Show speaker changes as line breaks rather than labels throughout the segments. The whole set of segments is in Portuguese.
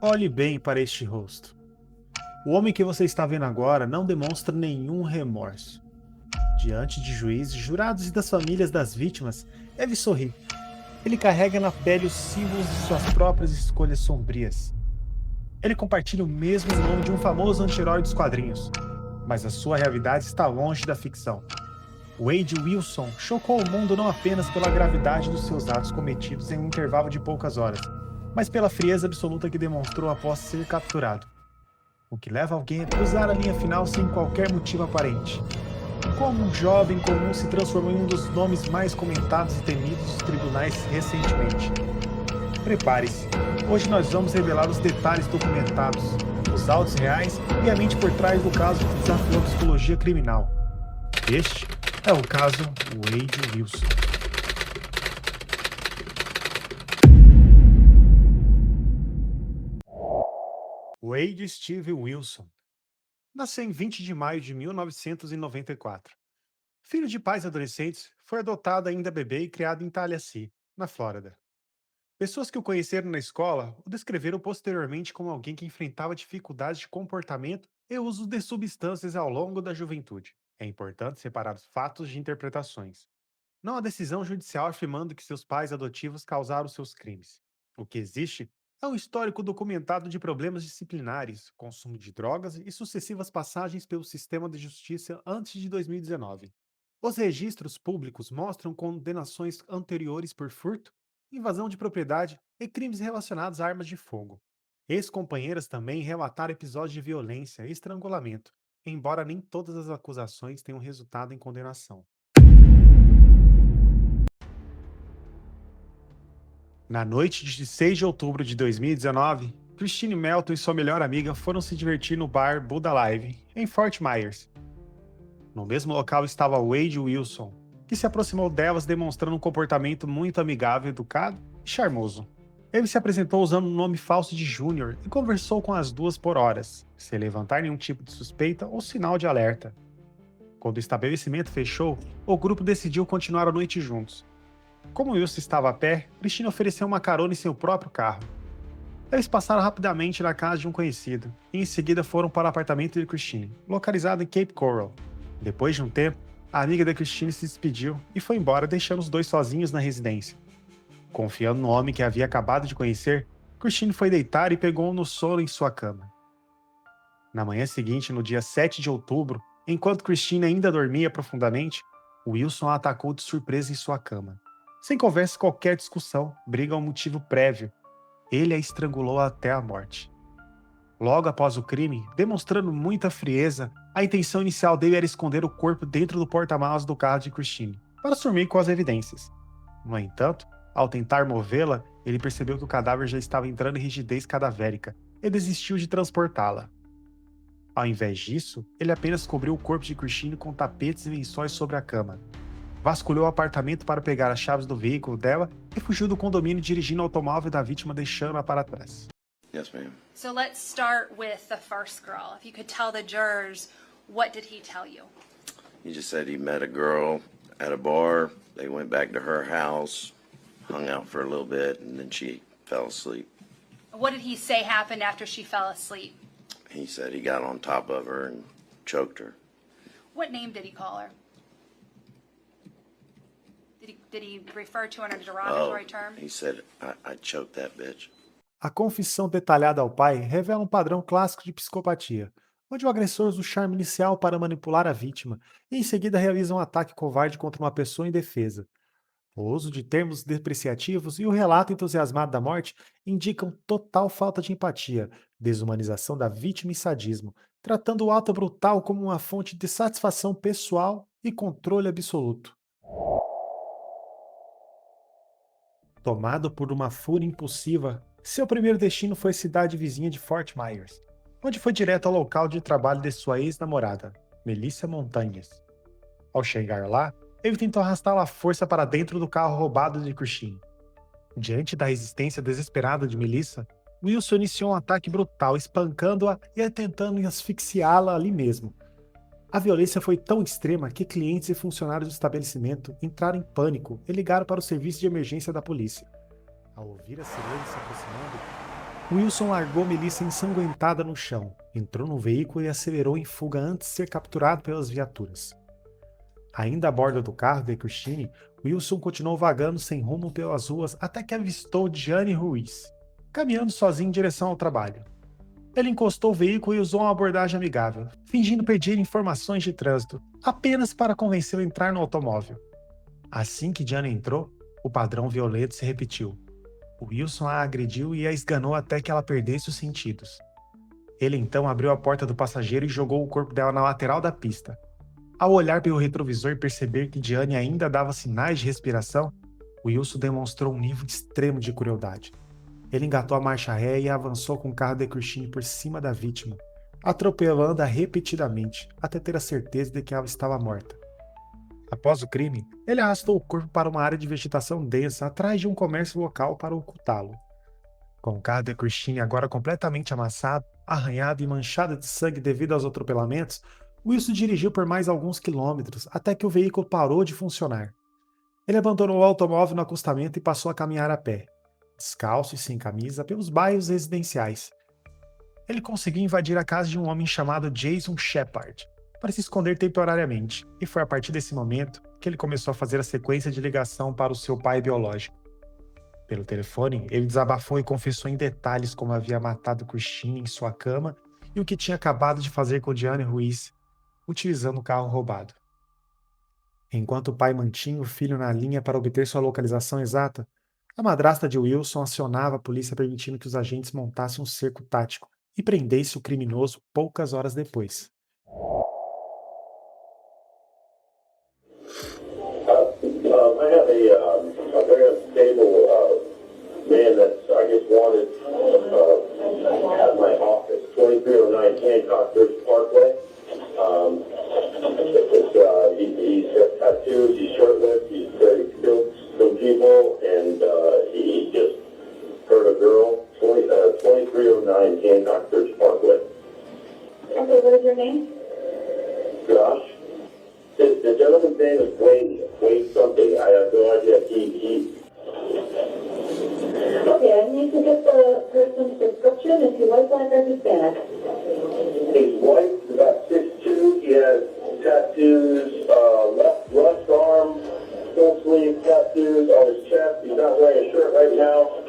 Olhe bem para este rosto. O homem que você está vendo agora não demonstra nenhum remorso. Diante de juízes, jurados e das famílias das vítimas, ele sorri. Ele carrega na pele os símbolos de suas próprias escolhas sombrias. Ele compartilha o mesmo nome de um famoso anti-herói dos quadrinhos, mas a sua realidade está longe da ficção. Wade Wilson chocou o mundo não apenas pela gravidade dos seus atos cometidos em um intervalo de poucas horas, mas pela frieza absoluta que demonstrou após ser capturado, o que leva alguém a cruzar a linha final sem qualquer motivo aparente. Como um jovem comum se transformou em um dos nomes mais comentados e temidos dos tribunais recentemente. Prepare-se, hoje nós vamos revelar os detalhes documentados, os autos reais e a mente por trás do caso que desafiou a psicologia criminal. Este é o caso Wade Wilson. Wade Steve Wilson nasceu em 20 de maio de 1994. Filho de pais adolescentes, foi adotado ainda bebê e criado em Tallahassee, na Flórida. Pessoas que o conheceram na escola o descreveram posteriormente como alguém que enfrentava dificuldades de comportamento e uso de substâncias ao longo da juventude. É importante separar os fatos de interpretações. Não há decisão judicial afirmando que seus pais adotivos causaram seus crimes. O que existe é um histórico documentado de problemas disciplinares, consumo de drogas e sucessivas passagens pelo sistema de justiça antes de 2019. Os registros públicos mostram condenações anteriores por furto, invasão de propriedade e crimes relacionados a armas de fogo. Ex-companheiras também relataram episódios de violência e estrangulamento, embora nem todas as acusações tenham resultado em condenação. Na noite de 6 de outubro de 2019, Christine Melton e sua melhor amiga foram se divertir no bar Buddha Live, em Fort Myers. No mesmo local estava Wade Wilson, que se aproximou delas demonstrando um comportamento muito amigável, educado e charmoso. Ele se apresentou usando um nome falso de Júnior e conversou com as duas por horas, sem levantar nenhum tipo de suspeita ou sinal de alerta. Quando o estabelecimento fechou, o grupo decidiu continuar a noite juntos. Como Wilson estava a pé, Christine ofereceu uma carona em seu próprio carro. Eles passaram rapidamente na casa de um conhecido, e em seguida foram para o apartamento de Christine, localizado em Cape Coral. Depois de um tempo, a amiga da Christine se despediu e foi embora, deixando os dois sozinhos na residência. Confiando no homem que havia acabado de conhecer, Christine foi deitar e pegou-o no sono em sua cama. Na manhã seguinte, no dia 7 de outubro, enquanto Christine ainda dormia profundamente, Wilson a atacou de surpresa em sua cama. Sem conversa, qualquer discussão, briga ou motivo prévio, ele a estrangulou até a morte. Logo após o crime, demonstrando muita frieza, a intenção inicial dele era esconder o corpo dentro do porta-malas do carro de Christine, para sumir com as evidências. No entanto, ao tentar movê-la, ele percebeu que o cadáver já estava entrando em rigidez cadavérica e desistiu de transportá-la. Ao invés disso, ele apenas cobriu o corpo de Christine com tapetes e lençóis sobre a cama. Vasculhou o apartamento para pegar as chaves do veículo dela e fugiu do condomínio dirigindo o automóvel da vítima, deixando-a para trás.
Yes, ma'am.
So let's start with the first girl. If you could tell the jurors, what did he tell you?
He just said he met a girl at a bar. They went back to her house, hung out for a little bit, and then she fell asleep.
What did he say happened after she fell asleep?
He said he got on top of her and choked her.
What name did he call her? Did he refer to her in a derogatory term?
He said, I choked that bitch.
A confissão detalhada ao pai revela um padrão clássico de psicopatia, onde o agressor usa o charme inicial para manipular a vítima e em seguida realiza um ataque covarde contra uma pessoa indefesa. O uso de termos depreciativos e o relato entusiasmado da morte indicam total falta de empatia, desumanização da vítima e sadismo, tratando o ato brutal como uma fonte de satisfação pessoal e controle absoluto. Tomado por uma fúria impulsiva, seu primeiro destino foi a cidade vizinha de Fort Myers, onde foi direto ao local de trabalho de sua ex-namorada, Melissa Montanhas. Ao chegar lá, ele tentou arrastá-la à força para dentro do carro roubado de Christine. Diante da resistência desesperada de Melissa, Wilson iniciou um ataque brutal, espancando-a e tentando asfixiá-la ali mesmo. A violência foi tão extrema que clientes e funcionários do estabelecimento entraram em pânico e ligaram para o serviço de emergência da polícia. Ao ouvir a sirene se aproximando, Wilson largou Melissa ensanguentada no chão, entrou no veículo e acelerou em fuga antes de ser capturado pelas viaturas. Ainda a bordo do carro de Christine, Wilson continuou vagando sem rumo pelas ruas até que avistou Gianni Ruiz, caminhando sozinho em direção ao trabalho. Ele encostou o veículo e usou uma abordagem amigável, fingindo pedir informações de trânsito, apenas para convencê-lo a entrar no automóvel. Assim que Gianni entrou, o padrão violento se repetiu. Wilson a agrediu e a esganou até que ela perdesse os sentidos. Ele então abriu a porta do passageiro e jogou o corpo dela na lateral da pista. Ao olhar pelo retrovisor e perceber que Gianni ainda dava sinais de respiração, Wilson demonstrou um nível extremo de crueldade. Ele engatou a marcha ré e avançou com o carro de Christine por cima da vítima, atropelando-a repetidamente, até ter a certeza de que ela estava morta. Após o crime, ele arrastou o corpo para uma área de vegetação densa atrás de um comércio local para ocultá-lo. Com o carro de Christine agora completamente amassado, arranhado e manchado de sangue devido aos atropelamentos, Wilson dirigiu por mais alguns quilômetros até que o veículo parou de funcionar. Ele abandonou o automóvel no acostamento e passou a caminhar a pé, descalço e sem camisa, pelos bairros residenciais. Ele conseguiu invadir a casa de um homem chamado Jason Shepard para se esconder temporariamente, e foi a partir desse momento que ele começou a fazer a sequência de ligação para o seu pai biológico. Pelo telefone, ele desabafou e confessou em detalhes como havia matado Christine em sua cama e o que tinha acabado de fazer com Gianni Ruiz, utilizando o carro roubado. Enquanto o pai mantinha o filho na linha para obter sua localização exata, a madrasta de Wilson acionava a polícia permitindo que os agentes montassem um cerco tático e prendessem o criminoso poucas horas depois.
I have a very unstable man that's, I guess, wanted at my office, 2309 Hancock Bridge Parkway. He's got tattoos, he's short-lived, he's killed some people, and he just hurt a girl, 2309 Hancock Bridge Parkway.
Okay, what is your name?
Josh? The gentleman's name is Wayne something. I have no idea.
Okay, I need to get the person's description. Is he white, black, or Hispanic?
He's white, he's about 6'2". He has tattoos, left arm, full sleeve tattoos on his chest. He's not wearing a shirt right now.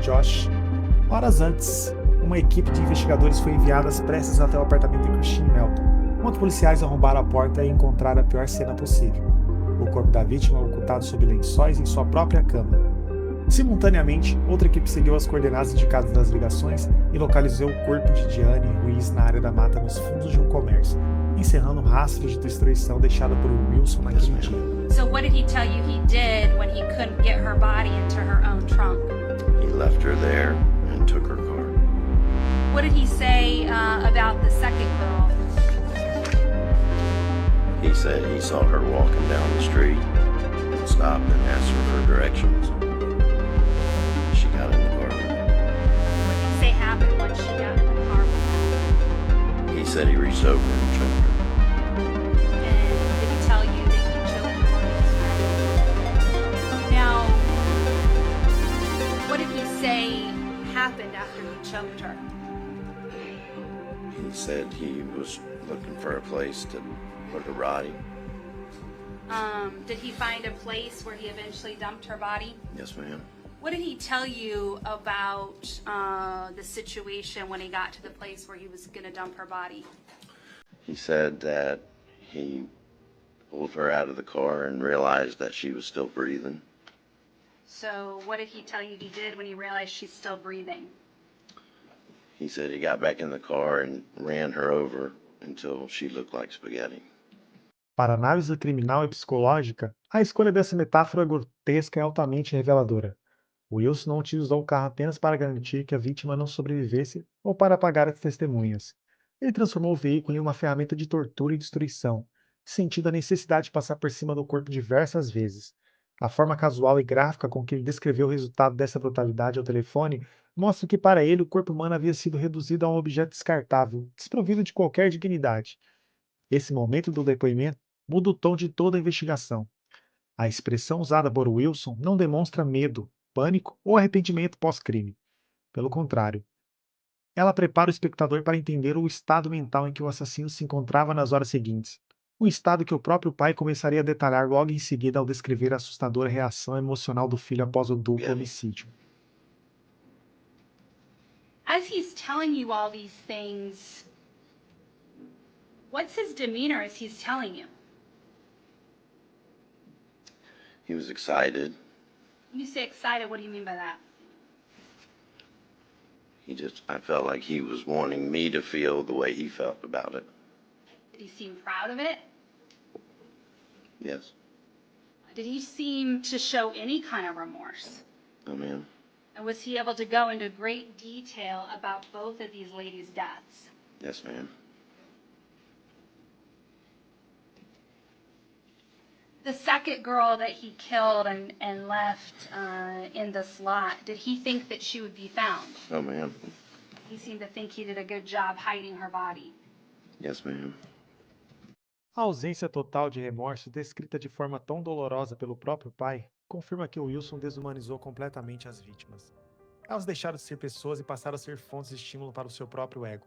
Josh. Horas antes, uma equipe de investigadores foi enviada às pressas até o apartamento de Christine Melton, enquanto policiais arrombaram a porta e encontraram a pior cena possível: o corpo da vítima ocultado sob lençóis em sua própria cama. Simultaneamente, outra equipe seguiu as coordenadas indicadas nas ligações e localizou o corpo de Gianni Ruiz na área da mata nos fundos de um comércio, encerrando o rastro de destruição deixado por Wilson naquele dia.
So what did he tell you he did when he couldn't get her body into her own trunk?
He left her there and took her car.
What did he say about the second girl?
He said he saw her walking down the street and stopped and asked her for directions. She got in the car.
What did he say happened once she got in the car with him?
He said he reached over and choked her.
And did he tell you that he choked her while he was driving? Now, what did he say happened after he choked her?
He said he was looking for a place to put her body.
Did he find a place where he eventually dumped her body?
Yes, ma'am.
What did he tell you about the situation when he got to the place where he was going to dump her body?
He said that he pulled her out of the car and realized that she was still breathing.
So what did he tell you he did when he realized she's still breathing?
He said he got back in the car and ran her over until she looked like spaghetti.
Para análise criminal e psicológica, a escolha dessa metáfora grotesca é altamente reveladora. Wilson não utilizou o carro apenas para garantir que a vítima não sobrevivesse ou para apagar as testemunhas. Ele transformou o veículo em uma ferramenta de tortura e destruição, sentindo a necessidade de passar por cima do corpo diversas vezes. A forma casual e gráfica com que ele descreveu o resultado dessa brutalidade ao telefone mostra que para ele o corpo humano havia sido reduzido a um objeto descartável, desprovido de qualquer dignidade. Esse momento do depoimento muda o tom de toda a investigação. A expressão usada por Wilson não demonstra medo, pânico ou arrependimento pós-crime. Pelo contrário, ela prepara o espectador para entender o estado mental em que o assassino se encontrava nas horas seguintes, um estado que o próprio pai começaria a detalhar logo em seguida ao descrever a assustadora reação emocional do filho após o duplo homicídio.
As he's telling you all these things, what's his demeanor as he's telling you?
He was excited.
When you say excited, what do you mean by that?
I felt like he was wanting me to feel the way he felt about it.
Did he seem proud of it?
Yes.
Did he seem to show any kind of remorse?
Oh, ma'am.
And was he able to go into great detail about both of these ladies' deaths?
Yes, ma'am.
The second girl that he killed and left in this lot, did he think that she would be found?
Oh, ma'am.
He seemed to think he did a good job hiding her body.
Yes, ma'am.
A ausência total de remorso descrita de forma tão dolorosa pelo próprio pai confirma que Wilson desumanizou completamente as vítimas. Elas deixaram de ser pessoas e passaram a ser fontes de estímulo para o seu próprio ego.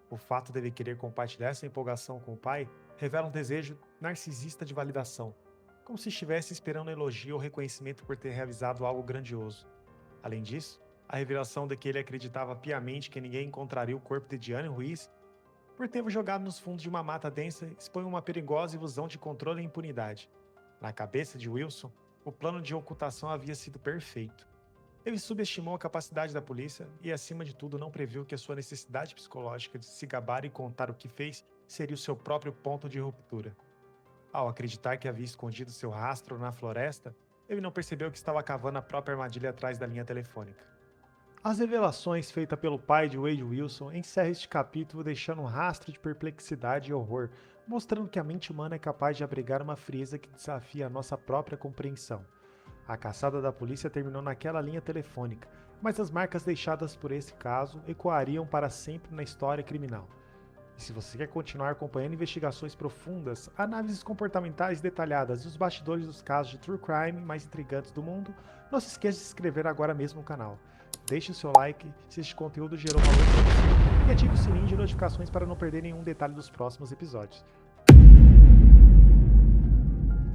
O fato de ele querer compartilhar essa empolgação com o pai revela um desejo narcisista de validação, como se estivesse esperando elogio ou reconhecimento por ter realizado algo grandioso. Além disso, a revelação de que ele acreditava piamente que ninguém encontraria o corpo de Diane Ruiz por ter jogado nos fundos de uma mata densa expõe uma perigosa ilusão de controle e impunidade. Na cabeça de Wilson, o plano de ocultação havia sido perfeito. Ele subestimou a capacidade da polícia e, acima de tudo, não previu que a sua necessidade psicológica de se gabar e contar o que fez seria o seu próprio ponto de ruptura. Ao acreditar que havia escondido seu rastro na floresta, ele não percebeu que estava cavando a própria armadilha atrás da linha telefônica. As revelações feitas pelo pai de Wade Wilson encerram este capítulo deixando um rastro de perplexidade e horror, mostrando que a mente humana é capaz de abrigar uma frieza que desafia a nossa própria compreensão. A caçada da polícia terminou naquela linha telefônica, mas as marcas deixadas por esse caso ecoariam para sempre na história criminal. E se você quer continuar acompanhando investigações profundas, análises comportamentais detalhadas e os bastidores dos casos de true crime mais intrigantes do mundo, não se esqueça de se inscrever agora mesmo no canal. Deixe o seu like se este conteúdo gerou valor para você e ative o sininho de notificações para não perder nenhum detalhe dos próximos episódios.